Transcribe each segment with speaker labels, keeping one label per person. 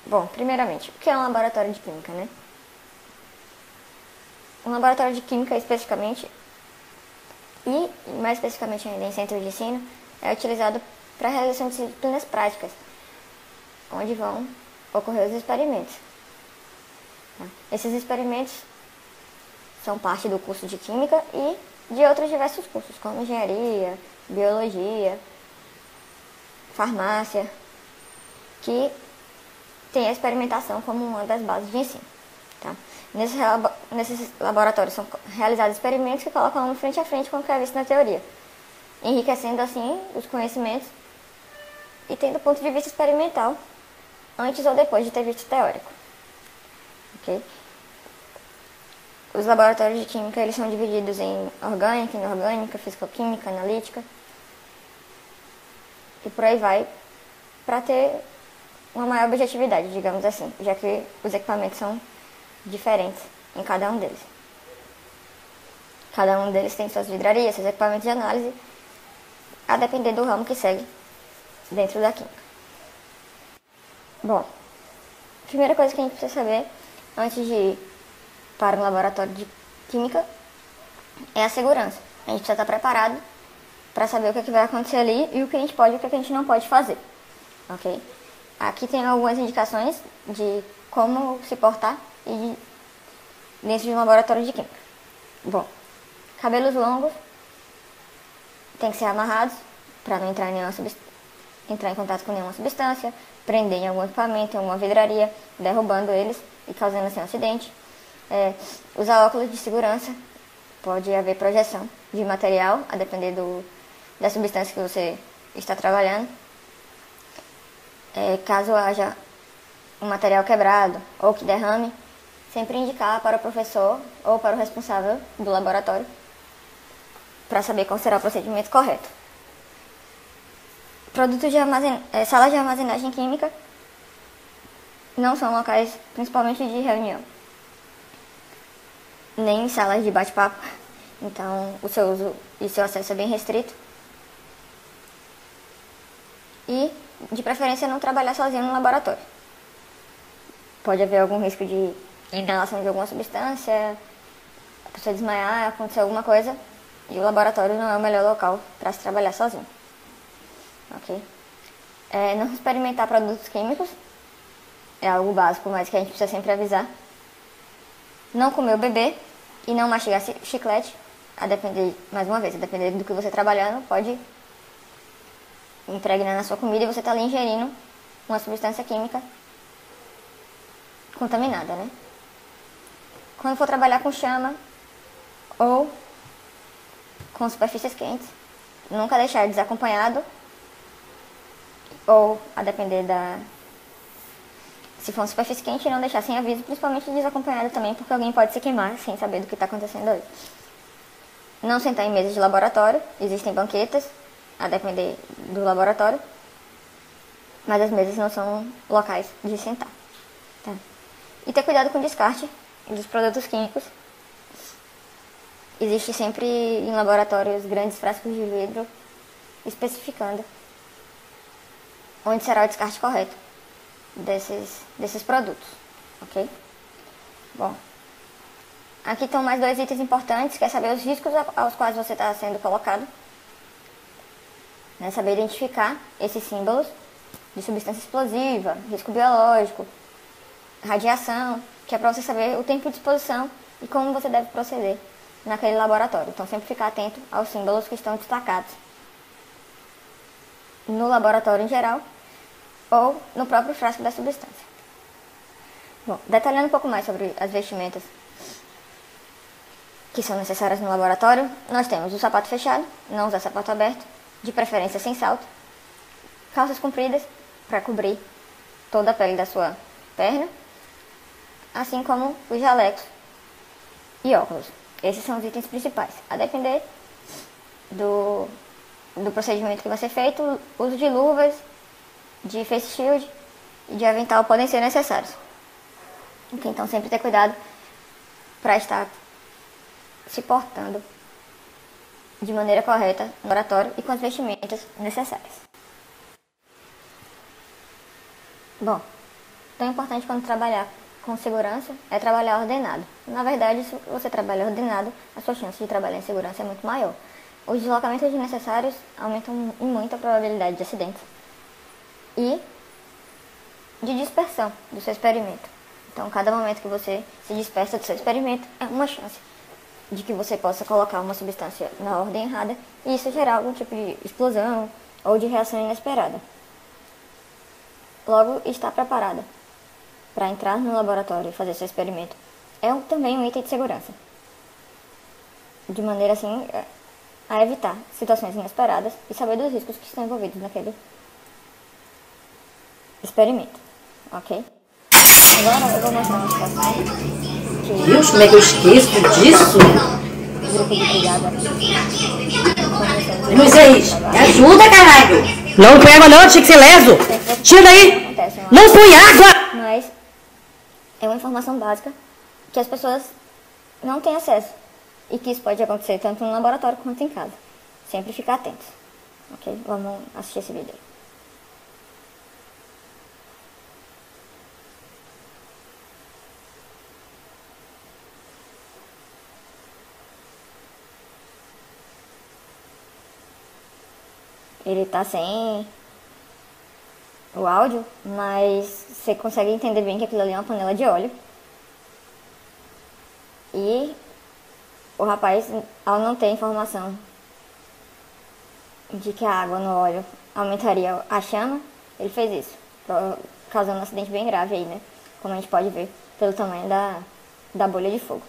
Speaker 1: Bom, primeiramente, o que é um laboratório de química, né? Um laboratório de química, especificamente, e mais especificamente ainda em centros de ensino, é utilizado para a realização de disciplinas práticas, onde vão ocorrer os experimentos. Esses experimentos são parte do curso de química e de outros diversos cursos, como engenharia, biologia, farmácia, que tem a experimentação como uma das bases de ensino. Tá? Nesses laboratórios são realizados experimentos que colocam o aluno frente a frente com o que é visto na teoria, enriquecendo assim os conhecimentos e tendo ponto de vista experimental antes ou depois de ter visto teórico. Okay? Os laboratórios de química eles são divididos em orgânica, inorgânica, fisicoquímica, analítica e por aí vai, para ter uma maior objetividade, digamos assim, já que os equipamentos são diferentes em cada um deles. Cada um deles tem suas vidrarias, seus equipamentos de análise, a depender do ramo que segue dentro da química. Bom, a primeira coisa que a gente precisa saber antes de ir para um laboratório de química é a segurança. A gente precisa estar preparado para saber o que vai acontecer ali e o que a gente pode e o que a gente não pode fazer. Ok? Aqui tem algumas indicações de como se portar dentro de um laboratório de química. Bom, cabelos longos tem que ser amarrados para não entrar em contato com nenhuma substância, prender em algum equipamento, em alguma vidraria, derrubando eles e causando assim um acidente. Usar óculos de segurança, pode haver projeção de material, a depender da substância que você está trabalhando. Caso haja um material quebrado ou que derrame, sempre indicar para o professor ou para o responsável do laboratório para saber qual será o procedimento correto. Salas de armazenagem química não são locais principalmente de reunião, nem salas de bate-papo, então o seu uso e seu acesso é bem restrito. E, de preferência, não trabalhar sozinho no laboratório. Pode haver algum risco de inalação de alguma substância, a pessoa desmaiar, acontecer alguma coisa, e o laboratório não é o melhor local para se trabalhar sozinho. Ok? Não experimentar produtos químicos é algo básico, mas que a gente precisa sempre avisar. Não comer ou beber e não mastigar chiclete, a depender do que você está trabalhando, pode impregnar na sua comida e você está ali ingerindo uma substância química contaminada, né? Quando for trabalhar com chama ou com superfícies quentes, nunca deixar desacompanhado ou, a depender se for uma superfície quente, não deixar sem aviso, principalmente desacompanhado também, porque alguém pode se queimar sem saber do que está acontecendo ali. Não sentar em mesas de laboratório, existem banquetas, a depender do laboratório, mas as mesas não são locais de sentar. Tá? E ter cuidado com o descarte dos produtos químicos. Existe sempre em laboratórios grandes frascos de vidro especificando onde será o descarte correto desses produtos, ok? Bom, aqui estão mais dois itens importantes, que é saber os riscos aos quais você está sendo colocado, né? Saber identificar esses símbolos de substância explosiva, risco biológico, radiação, que é para você saber o tempo de exposição e como você deve proceder naquele laboratório. Então, sempre ficar atento aos símbolos que estão destacados no laboratório em geral ou no próprio frasco da substância. Bom, detalhando um pouco mais sobre as vestimentas que são necessárias no laboratório, nós temos o sapato fechado, não usar sapato aberto, de preferência sem salto, calças compridas para cobrir toda a pele da sua perna, assim como os jalecos e óculos. Esses são os itens principais. A depender do procedimento que vai ser feito, o uso de luvas, de face shield e de avental podem ser necessários. Então sempre ter cuidado para estar se portando de maneira correta no laboratório e com as vestimentas necessárias. Bom, tão importante quanto trabalhar com segurança é trabalhar ordenado. Na verdade, se você trabalha ordenado, a sua chance de trabalhar em segurança é muito maior. Os deslocamentos desnecessários aumentam muito a probabilidade de acidentes e de dispersão do seu experimento. Então, cada momento que você se dispersa do seu experimento é uma chance de que você possa colocar uma substância na ordem errada e isso gerar algum tipo de explosão ou de reação inesperada. Logo, estar preparada para entrar no laboratório e fazer seu experimento é também um item de segurança. De maneira assim a evitar situações inesperadas e saber dos riscos que estão envolvidos naquele experimento, ok? Agora eu vou mostrar uma situação que
Speaker 2: Deus, como é que eu esqueço disso?
Speaker 1: o grupo de brigada
Speaker 2: Moisés, me ajuda, caralho! Não põe água não, tinha que ser leso! Tira daí! Não põe água!
Speaker 1: Mas é uma informação básica que as pessoas não têm acesso e que isso pode acontecer tanto no laboratório quanto em casa. Sempre ficar atentos, ok? Vamos assistir esse vídeo. Ele tá sem o áudio, mas você consegue entender bem que aquilo ali é uma panela de óleo. E o rapaz, ao não ter informação de que a água no óleo aumentaria a chama, ele fez isso, causando um acidente bem grave aí, né? Como a gente pode ver pelo tamanho da bolha de fogo.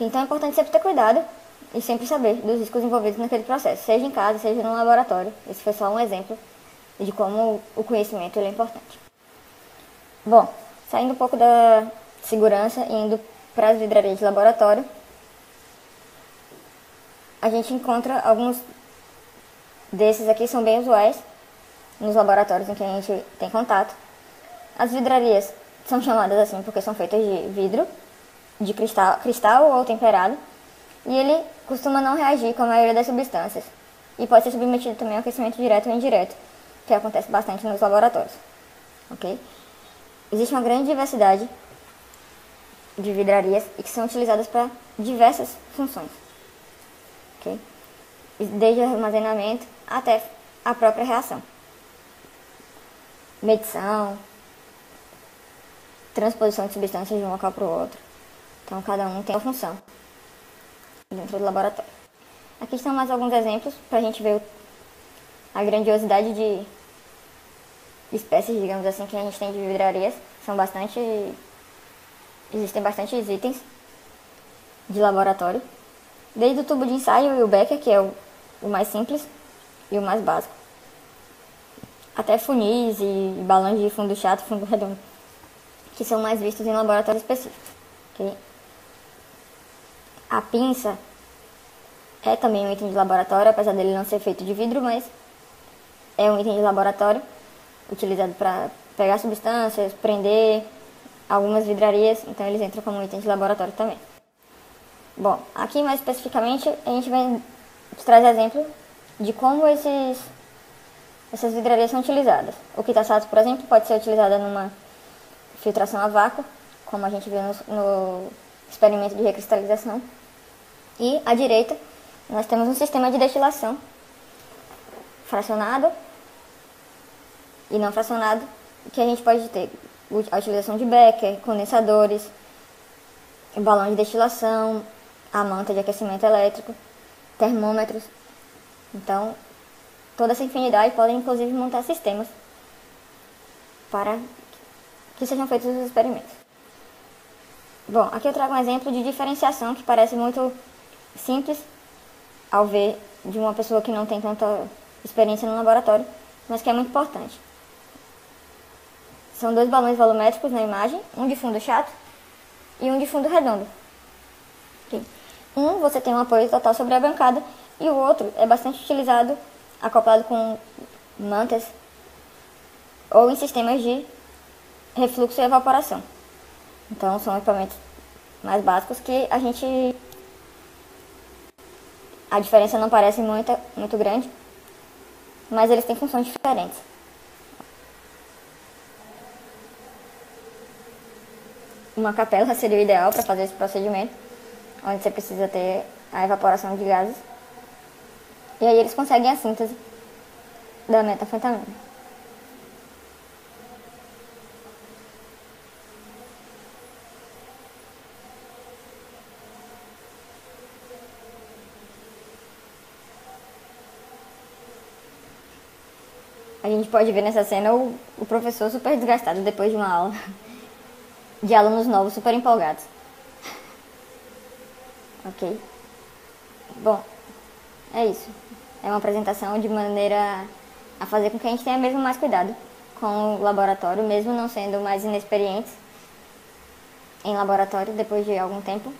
Speaker 1: Então é importante sempre ter cuidado e sempre saber dos riscos envolvidos naquele processo, seja em casa, seja no laboratório. Esse foi só um exemplo de como o conhecimento ele é importante. Bom, saindo um pouco da segurança e indo para as vidrarias de laboratório, a gente encontra alguns desses aqui, são bem usuais nos laboratórios em que a gente tem contato. As vidrarias são chamadas assim porque são feitas de vidro, de cristal ou temperado, e ele costuma não reagir com a maioria das substâncias e pode ser submetido também ao aquecimento direto ou indireto, que acontece bastante nos laboratórios, ok? Existe uma grande diversidade de vidrarias e que são utilizadas para diversas funções, ok? Desde o armazenamento até a própria reação, medição, transposição de substâncias de um local para o outro. Então cada um tem uma função dentro do laboratório. Aqui estão mais alguns exemplos para a gente ver a grandiosidade de espécies, digamos assim, que a gente tem de vidrarias. Existem bastantes itens de laboratório, desde o tubo de ensaio e o becker, que é o mais simples e o mais básico, até funis e balões de fundo chato, fundo redondo, que são mais vistos em laboratórios específicos, okay? A pinça é também um item de laboratório, apesar dele não ser feito de vidro, mas é um item de laboratório utilizado para pegar substâncias, prender algumas vidrarias, então eles entram como item de laboratório também. Bom, aqui mais especificamente a gente vem trazer exemplo de como essas vidrarias são utilizadas. O quitaçato, por exemplo, pode ser utilizada numa filtração a vácuo, como a gente viu no experimento de recristalização. E à direita nós temos um sistema de destilação fracionado e não fracionado, que a gente pode ter a utilização de becker, condensadores, balão de destilação, a manta de aquecimento elétrico, termômetros. Então, toda essa infinidade podem inclusive montar sistemas para que sejam feitos os experimentos. Bom, aqui eu trago um exemplo de diferenciação que parece muito simples ao ver de uma pessoa que não tem tanta experiência no laboratório, mas que é muito importante. São dois balões volumétricos na imagem, um de fundo chato e um de fundo redondo. Okay. Um você tem um apoio total sobre a bancada e o outro é bastante utilizado acoplado com mantas ou em sistemas de refluxo e evaporação. Então são equipamentos mais básicos que a diferença não parece muito grande, mas eles têm funções diferentes. uma capela seria o ideal para fazer esse procedimento, onde você precisa ter a evaporação de gases. E aí eles conseguem a síntese da metanfetamina. A gente pode ver nessa cena o professor super desgastado depois de uma aula, de alunos novos super empolgados. Ok? Bom, é isso. É uma apresentação de maneira a fazer com que a gente tenha mesmo mais cuidado com o laboratório, mesmo não sendo mais inexperientes em laboratório depois de algum tempo,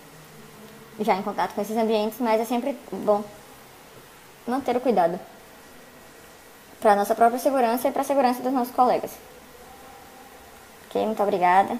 Speaker 1: já em contato com esses ambientes, mas é sempre bom manter o cuidado para a nossa própria segurança e para a segurança dos nossos colegas. Ok? Muito obrigada.